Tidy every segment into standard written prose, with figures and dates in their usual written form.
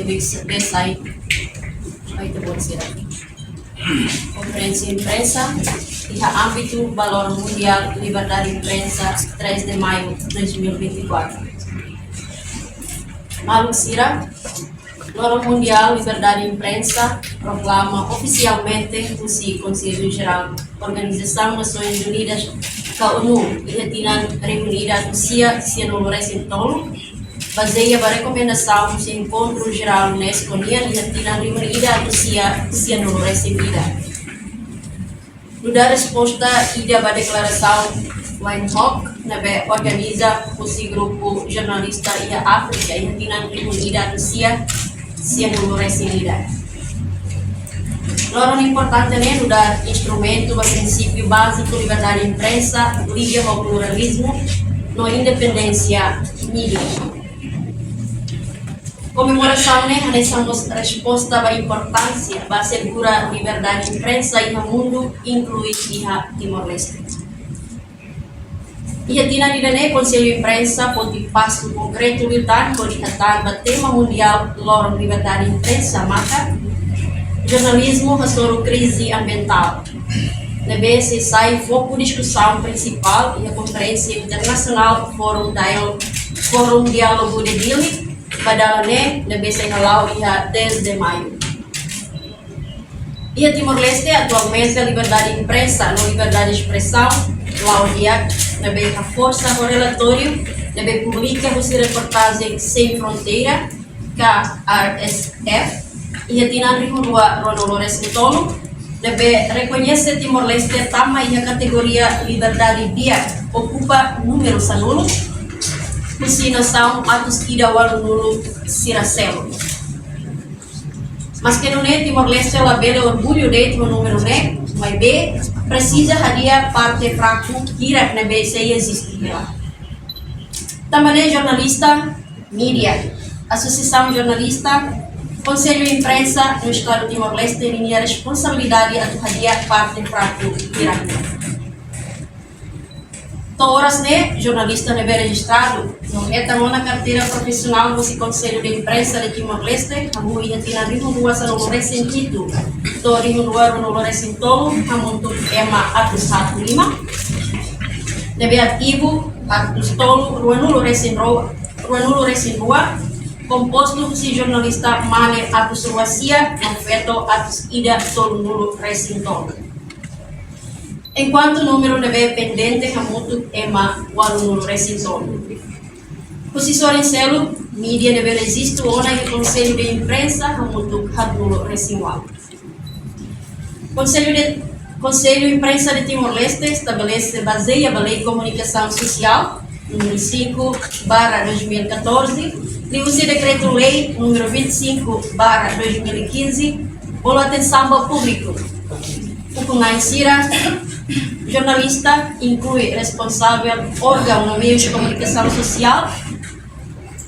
Desai, vai ter bom ser. Conferência de imprensa, e a âmbito Valor Mundial Liberdade de Imprensa, 3 de maio de 2024. Malu Sira, Valor Mundial Liberdade de Imprensa proclama oficialmente o Conselho Geral da Organização das Nações Unidas, a ONU, e retina reunida no CIA no Washington, baseia a recomendação do Encontro Geral UNESCO e retina reunida no CIA no Washington. No dar resposta à declaração Windhoek, organiza o grupo jornalista e a África e retina reunida no CIA no Washington. Loro importante é dar instrumento ao princípio básico de liberdade de imprensa, liga ao pluralismo, no independência mídia. Comemoração a resposta à importância para assegurar a liberdade de imprensa e no mundo, inclui a Timor-Leste. E a Tina Conselho de Imprensa pode passo concreto lutar por o tema mundial Loro liberdade de imprensa, marca jornalismo sobre crise ambiental. Deve sai foco discussão principal e a Conferência Internacional Fórum Diálogo de Dili, padalane deve ser halau ia 10 de maio. E a Timor-Leste atualmente a liberdade de imprensa, a liberdade de expressão, Laudia deve a força do relatório, deve publicar os reportagens sem fronteira, KRSF, e a dinâmica Ronalores Tolo deve reconhecer Timor-Leste tama e a categoria liberdade dia ocupa número sanulo, nação atos ida wal nulo siracelo. Mas que não é Timor-Leste ela bela orgulho de o número né, mas B precisa hadia parte fraco kira na B se existir. Também jornalista, mídia, associação jornalista, Conselho de Imprensa no Estado de Timor-Leste tem a responsabilidade de hadia parte fraco kira. Toras jornalista deve registrado, não é tão na carteira profissional do Conselho de Imprensa de Timor-Leste, a mulher tem a rua no Lores sentido, tori no Lores sintolo, a muito ema atusado lima, deve ativo atustolo rua no Lores em rua, composto de jornalista mane atus ruasia, não feito atus ida tolo nulo resintolo. Enquanto o número deve pendente a muito ema o número resintolo. Posição em selo, mídia deve existir ona e Conselho de Imprensa a muito número resintolo. Conselho de Imprensa de Timor-Leste estabelece baseia a Lei de Comunicação Social número 5/2014 e o Decreto-Lei número 25/2015 por atenção ao público. O Kunaisira, jornalista, inclui responsável órgão no meio de comunicação social,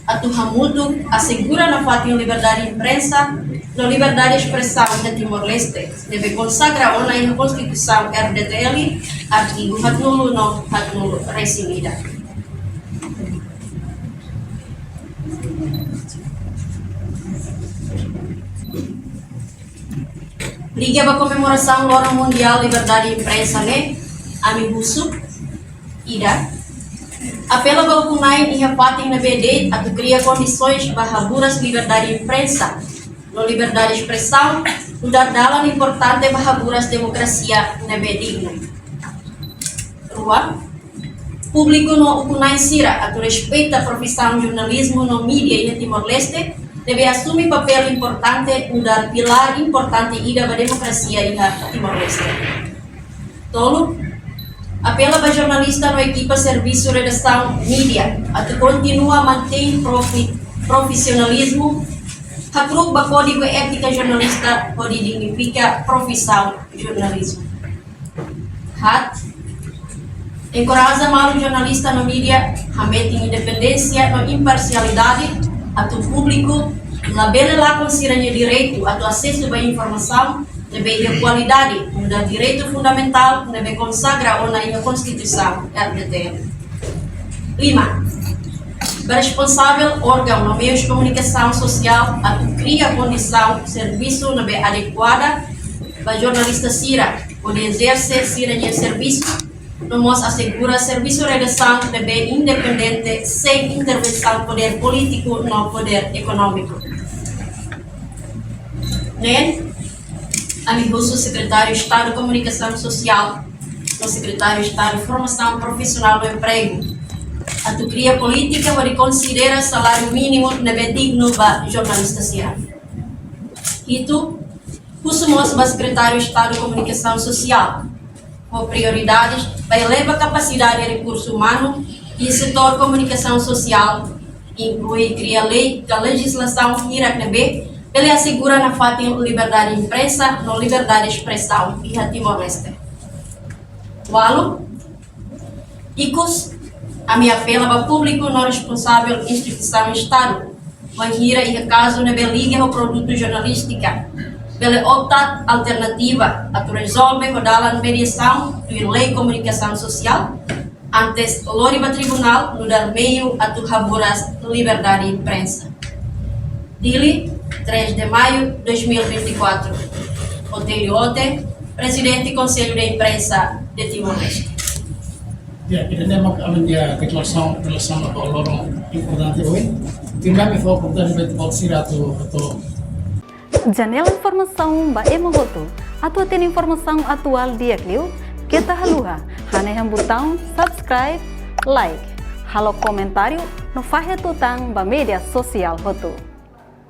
atuhamudo, assegura na fatia liberdade de imprensa, na liberdade de expressão de Timor-Leste, deve consagrar na Constituição RDTL, artigo 49 recebida. Liga para a comemoração do Fórum Mundial Liberdade de Imprensa, Amibusu, Ida. Apela para o Kunai e a Patem na BD a criar condições para aburas liberdade de imprensa, na liberdade de expressão, no dar dala importante para aburas democracia na BD. Rua. Público no Kunai Sira, a respeita a profissão de jornalismo no mídia e no Timor-Leste, deve assumir papel importante no dar pilar importante ida para a democracia e a Timor-Leste. Tolo, apela para jornalista no equipa serviço redação mídia, a continua a manter profissionalismo, a clube código ética jornalista pode significa profissão jornalismo. Encoraja mal jornalista no mídia, a mete independência e imparcialidade, a tu público, na bela lá considera direito a tu acesso à informação, deve ter qualidade, um direito fundamental, deve consagrar na Constituição RDTL. 5. responsável órgão no meio de comunicação social a cria condição serviço na bem adequada para jornalista Sira poder exercer Sira serviço, nos assegura serviço de redação de bem independente sem intervenção poder político no poder econômico. Nem amigo secretário de Estado de Comunicação Social, o secretário de Estado de Formação Profissional do Emprego, a tu cria política para considerar salário mínimo nebe digno para jornalista Sira. Itu, somos o secretário de Estado de Comunicação Social, com prioridades para elevar a capacidade de recurso humano e o setor de comunicação social, inclui criar lei, a legislação irá nebe, ele assegura na fato liberdade de imprensa, não liberdade de expressão e a Timor-Leste. Walu, icos, a minha apela para o público não responsável instituição Estado, mas ira e caso nebe liga o produto jornalística, ele opta alternativa a resolver rodar a mediação do lei de comunicação social, antes o loriba tribunal no dar meio a tu raburas liberdade de imprensa. Dili, 3 de maio de 2024. Otelio Ote, Presidente do Conselho de Imprensa de Timor-Leste. Ya, kita nembak amin dia declaração a lorong importante hoje. Tinggal me foco dari betul Sira atau Janela informação ba emogoto. Atua tem informação atual dia clio. Kita haluha. Haneham botão subscribe, like. Halo comentário no fahe tutang ba media sosial hoto.